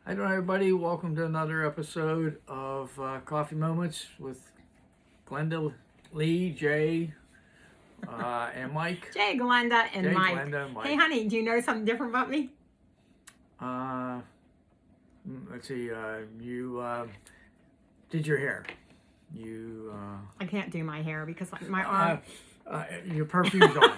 Hi, doing, everybody. Welcome to another episode of Coffee Moments with Glenda, Lee, Jay, and Mike. Jayeglenda and Mike. Jayeglenda, Hey, Mike. honey, do you know something different about me? Uh, let's see. You did your hair. You. I can't do my hair because my arm. Your perfume's on.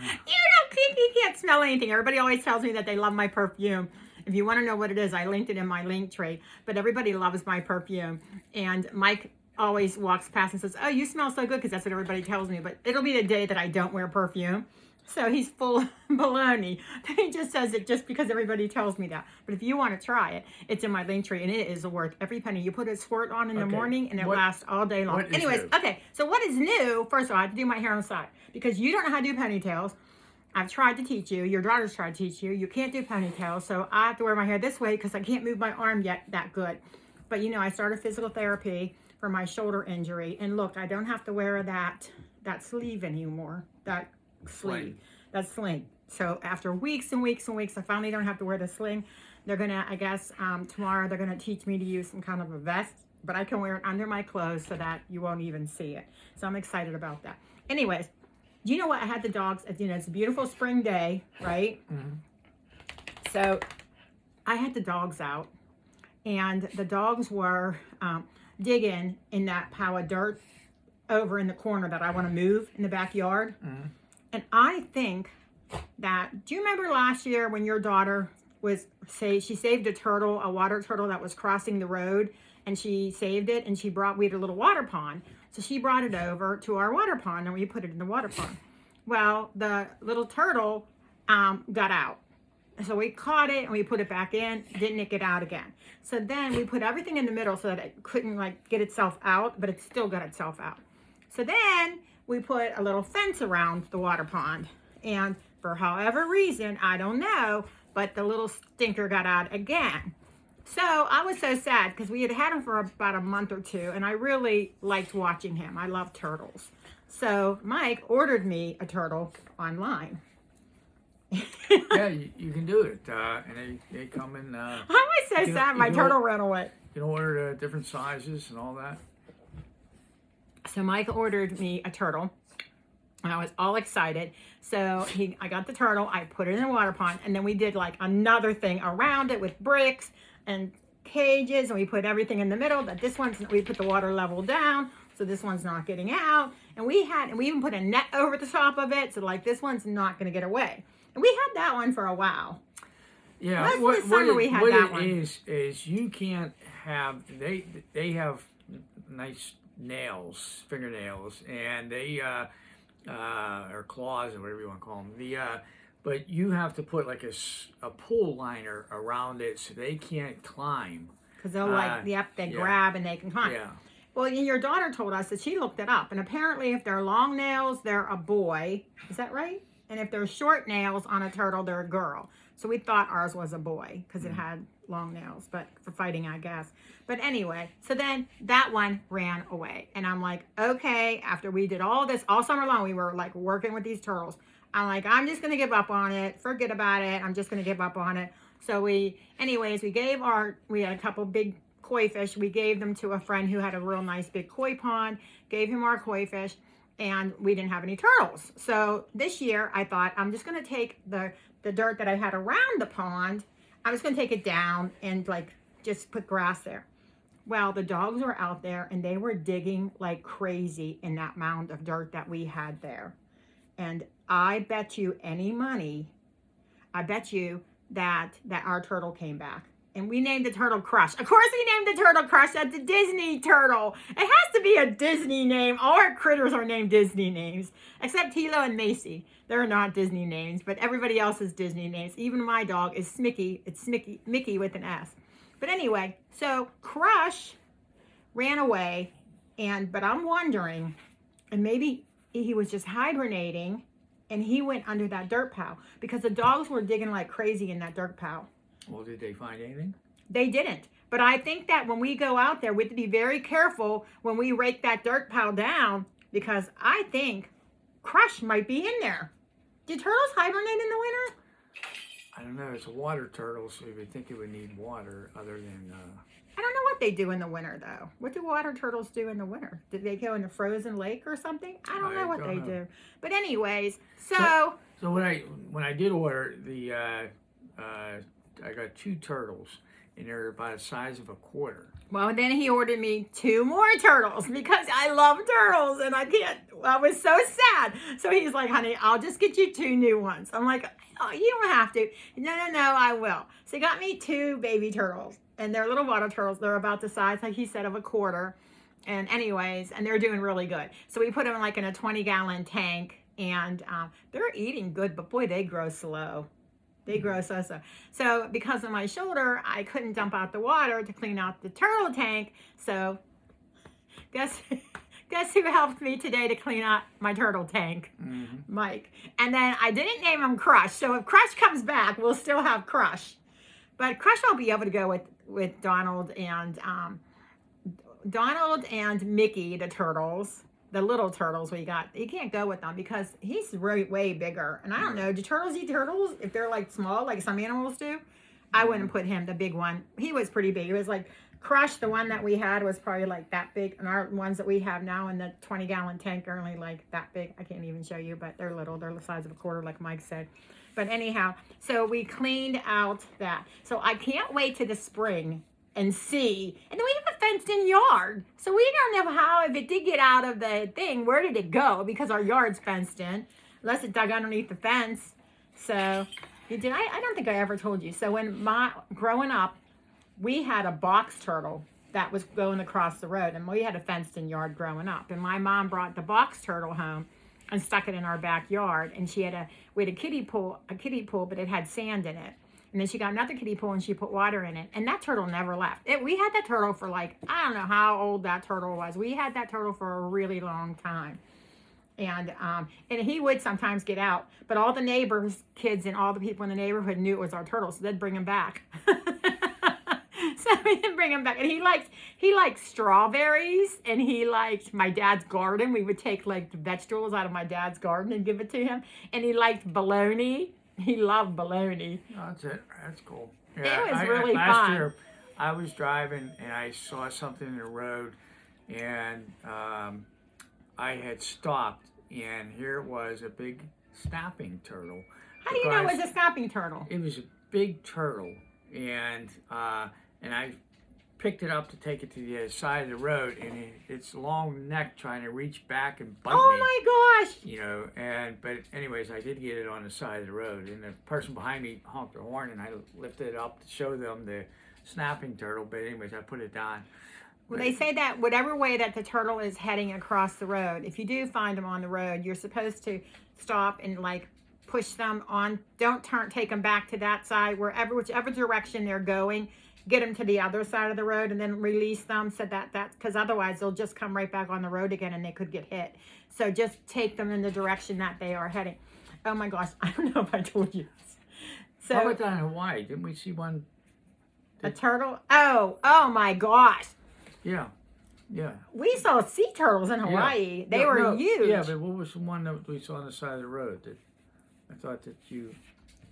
You can't smell anything. Everybody always tells me that they love my perfume. If you want to know what it is, I linked it in my link tree. But everybody loves my perfume. And Mike always walks past and says, "Oh, you smell so good," because that's what everybody tells me. But it'll be the day that I don't wear perfume. So he's full of baloney. He just says it just because everybody tells me that. But if you want to try it, it's in my link tree, and it is worth every penny. You put a squirt on in the morning, and it lasts all day long. Anyways, okay, so what is new? First of all, I have to do my hair on the side because you don't know how to do ponytails. I've tried to teach you. Your daughter's tried to teach you. You can't do ponytails, so I have to wear my hair this way because I can't move my arm yet that good. But, I started physical therapy for my shoulder injury, and look, I don't have to wear that sleeve anymore, that sling. So after weeks and weeks and weeks, I finally don't have to wear the sling. They're going to, I guess, tomorrow they're going to teach me to use some kind of a vest, but I can wear it under my clothes so that you won't even see it. So I'm excited about that. Anyways, do you know what? I had the dogs, it's a beautiful spring day, right? Mm-hmm. So I had the dogs out, and the dogs were digging in that pile of dirt over in the corner that I want to move in the backyard. Mm-hmm. And I think that, do you remember last year when your daughter she saved a water turtle that was crossing the road, and she saved it, and we had a little water pond. So she brought it over to our water pond, and we put it in the water pond. Well, the little turtle got out. So we caught it, and we put it back in. Didn't it get out again? So then we put everything in the middle so that it couldn't get itself out, but it still got itself out. So then we put a little fence around the water pond. And for however reason, I don't know, but the little stinker got out again. So I was so sad because we had him for about a month or two, and I really liked watching him. I love turtles. So Mike ordered me a turtle online. Yeah, you can do it, and they come in. I was so sad my turtle ran away. You can order different sizes and all that. So Mike ordered me a turtle, and I was all excited. So I got the turtle, I put it in the water pond, and then we did another thing around it with bricks and cages, and we put everything in the middle. But we put the water level down, so this one's not getting out. And we even put a net over the top of it, so this one's not going to get away. And we had that one for a while. Yeah, This summer we had that one. Is you can't have they have nice nails, fingernails, and they or claws or whatever you want to call them. But you have to put a pull liner around it so they can't climb. Because they'll they grab and they can climb. Yeah. Well, your daughter told us that she looked it up, and apparently if they're long nails, they're a boy. Is that right? And if they're short nails on a turtle, they're a girl. So we thought ours was a boy because it had long nails, but for fighting, I guess. But anyway, so then that one ran away. And I'm like, okay, after we did all this, all summer long, we were working with these turtles. I'm like, I'm just going to give up on it. Forget about it. I'm just going to give up on it. So we had a couple big koi fish. We gave them to a friend who had a real nice big koi pond, gave him our koi fish, and we didn't have any turtles. So this year I thought I'm just going to take the dirt that I had around the pond, I was going to take it down and just put grass there. Well, the dogs were out there and they were digging like crazy in that mound of dirt that we had there. And I bet you any money, that our turtle came back. And we named the turtle Crush. Of course we named the turtle Crush. That's a Disney turtle. It has to be a Disney name. All our critters are named Disney names. Except Hilo and Macy. They're not Disney names, but everybody else is Disney names. Even my dog is Smicky. It's Mickey with an S. But anyway, so Crush ran away, but I'm wondering, and maybe he was just hibernating, and he went under that dirt pile because the dogs were digging like crazy in that dirt pile. Well, did they find anything? They didn't. But I think that when we go out there, we have to be very careful when we rake that dirt pile down because I think Crush might be in there. Do turtles hibernate in the winter? I don't know. It's a water turtle, so you would think it would need water other than. I don't know what they do in the winter, though. What do water turtles do in the winter? Did they go in a frozen lake or something? I don't know what they do. But anyways, so when I did order the, I got 2 turtles, and they're about the size of a quarter. Well, then he ordered me 2 more turtles because I love turtles and I can't. I was so sad. So he's like, honey, I'll just get you 2 new ones. I'm like, oh, you don't have to. No, I will. So he got me 2 baby turtles, and they're little water turtles. They're about the size, like he said, of a quarter. And anyways, and they're doing really good. So we put them like in a 20-gallon tank, and they're eating good, but boy, they grow slow. They grow so. So because of my shoulder, I couldn't dump out the water to clean out the turtle tank. So guess who helped me today to clean out my turtle tank? Mm-hmm. Mike. And then I didn't name him Crush. So if Crush comes back, we'll still have Crush. But Crush will be able to go with Donald and Mickey, the turtles. The little turtles we got, he can't go with them because he's way bigger. And I don't know, do turtles eat turtles if they're like small, like some animals do? I wouldn't put him, the big one. He was pretty big. It was like Crush, the one that we had was probably like that big. And our ones that we have now in the 20-gallon tank are only like that big. I can't even show you, but they're little. They're the size of a quarter, like Mike said. But anyhow, so we cleaned out that. So I can't wait to the spring and see. And then we have a fenced-in yard. So we don't know how, if it did get out of the thing, where did it go? Because our yard's fenced in, unless it dug underneath the fence. So, I don't think I ever told you. So growing up, we had a box turtle that was going across the road. And we had a fenced-in yard growing up. And my mom brought the box turtle home and stuck it in our backyard. And we had a kiddie pool, but it had sand in it. And then she got another kiddie pool and she put water in it. And that turtle never left. We had that turtle for like, I don't know how old that turtle was. We had that turtle for a really long time. And he would sometimes get out. But all the neighbors, kids, and all the people in the neighborhood knew it was our turtle. So they'd bring him back. So we didn't bring him back. And he liked strawberries. And he liked my dad's garden. We would take like the vegetables out of my dad's garden and give it to him. And he liked bologna. He loved bologna. Oh, that's it. That's cool. Yeah, it was really fun. Last year, I was driving and I saw something in the road, and I had stopped, and here it was, a big snapping turtle. How do you know it was a snapping turtle? It was a big turtle, and I picked it up to take it to the other side of the road, and its long neck trying to reach back and bite me. Oh my gosh! You know, but anyways, I did get it on the side of the road, and the person behind me honked their horn, and I lifted it up to show them the snapping turtle. But anyways, I put it down. Well, they say that whatever way that the turtle is heading across the road, if you do find them on the road, you're supposed to stop and like push them on. Don't take them back to that side, whichever direction they're going. Get them to the other side of the road and then release them so that's because otherwise they'll just come right back on the road again and they could get hit. So just take them in the direction that they are heading. Oh my gosh, I don't know if I told you this. So, how about down in Hawaii? Didn't we see one? A turtle? Oh my gosh. Yeah. We saw sea turtles in Hawaii. Yeah. They were huge. Yeah, but what was the one that we saw on the side of the road that I thought that you...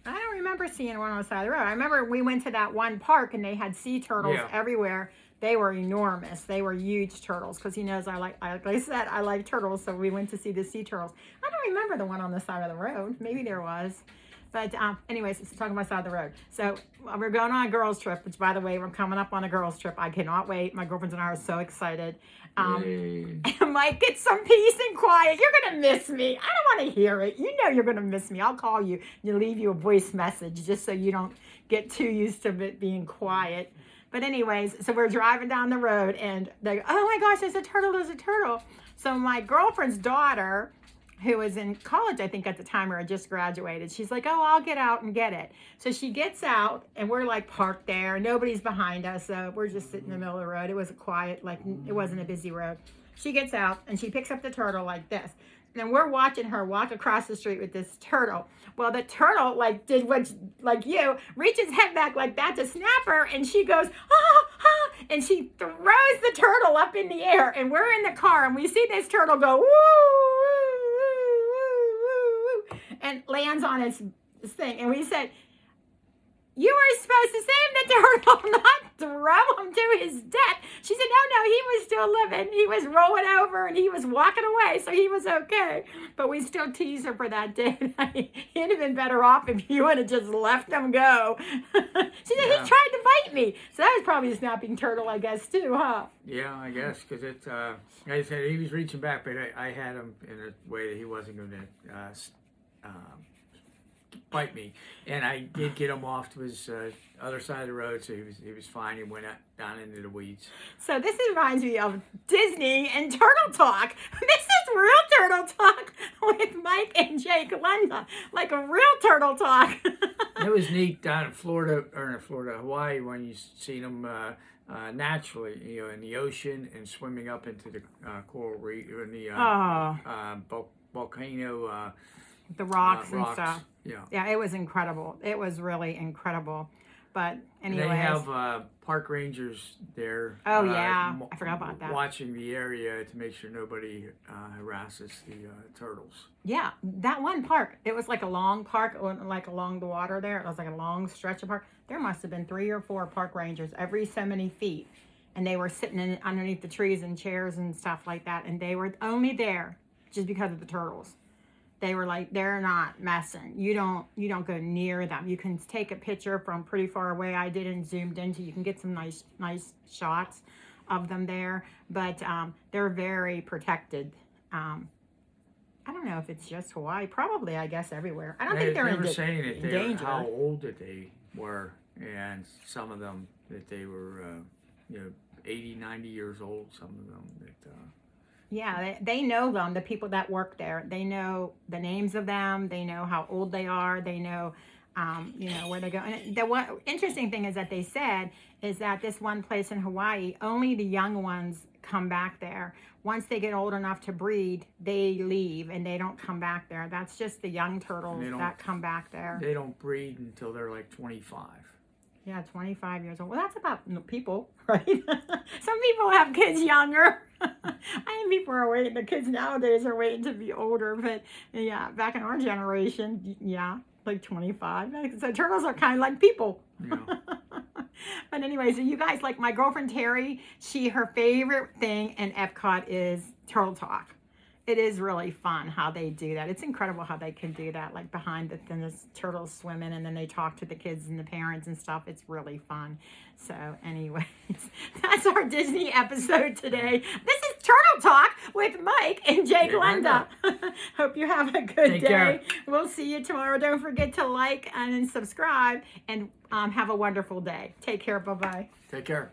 I don't remember seeing one on the side of the road. I remember we went to that one park and they had sea turtles everywhere. They were enormous. They were huge turtles because he knows like I said, I like turtles. So we went to see the sea turtles. I don't remember the one on the side of the road. Maybe there was. But anyways, it's talking about side of the road. So we're going on a girls trip, which by the way, we're coming up on a girls trip. I cannot wait. My girlfriends and I are so excited. Mike, get some peace and quiet. You're going to miss me. I don't want to hear it. You know you're going to miss me. I'll call you and leave you a voice message just so you don't get too used to it being quiet. But anyways, so we're driving down the road and they go, oh my gosh, there's a turtle. So my girlfriend's daughter, who was in college, I think at the time, or had just graduated, she's like, oh, I'll get out and get it. So she gets out, and we're like parked there. Nobody's behind us, so we're just sitting in the middle of the road. It was a quiet, like it wasn't a busy road. She gets out, and she picks up the turtle like this. And we're watching her walk across the street with this turtle. Well, the turtle, did what, reaches head back like that to snap her, and she goes, and she throws the turtle up in the air, and we're in the car, and we see this turtle go, woo, woo, woo, woo, woo, and lands on its thing. And we said, you were supposed to save the turtle, not throw him to his death. She said, no, he was still living. He was rolling over and he was walking away, so he was okay. But we still tease her for that day. He'd have been better off if you would have just let him go. She said, he tried to bite me. So that was probably a snapping turtle, I guess, too, huh? Yeah, I guess, because it, like I said, he was reaching back, but I had him in a way that he wasn't going to bite me, and I did get him off to his other side of the road, so he was fine. He went down into the weeds. So this reminds me of Disney and Turtle Talk. This is real Turtle Talk with Mike and Jayeglenda, like a real Turtle Talk. It was neat down in Hawaii, when you see them naturally, in the ocean and swimming up into the coral reef, in the volcano. The rocks and rocks. stuff. Yeah, it was incredible. It was really incredible. But anyway, they have park rangers there. Oh yeah, I forgot about that. Watching the area to make sure nobody harasses the turtles. Yeah, that one park. It was like a long park, like along the water there. It was like a long stretch of park. There must have been 3 or 4 park rangers every so many feet, and they were sitting underneath the trees and chairs and stuff like that. And they were only there just because of the turtles. They were like, they're not messing. You don't go near them. You can take a picture from pretty far away. I did and zoomed into. You can get some nice shots of them there. But they're very protected. I don't know if it's just Hawaii. Probably, I guess, everywhere. I don't think they're in danger. How old that they were, and some of them that they were, 80, 90 years old. Some of them that. Yeah, they know them, the people that work there. They know the names of them. They know how old they are. They know, where they go. And the one interesting thing is that they said is that this one place in Hawaii, only the young ones come back there. Once they get old enough to breed, they leave and they don't come back there. That's just the young turtles that come back there. They don't breed until they're like 25. Yeah, 25 years old. Well, that's about people, right? Some people have kids younger. I think people are waiting. The kids nowadays are waiting to be older. But yeah, back in our generation, like 25. So turtles are kind of like people. Yeah. But anyway, so you guys, like my girlfriend Terry, her favorite thing in Epcot is Turtle Talk. It is really fun how they do that. It's incredible how they can do that, like behind the turtles swimming, and then they talk to the kids and the parents and stuff. It's really fun. So anyways, that's our Disney episode today. This is Turtle Talk with Mike and Jayeglenda. Hope you have a good day. Care. We'll see you tomorrow. Don't forget to like and subscribe, and have a wonderful day. Take care. Bye-bye. Take care.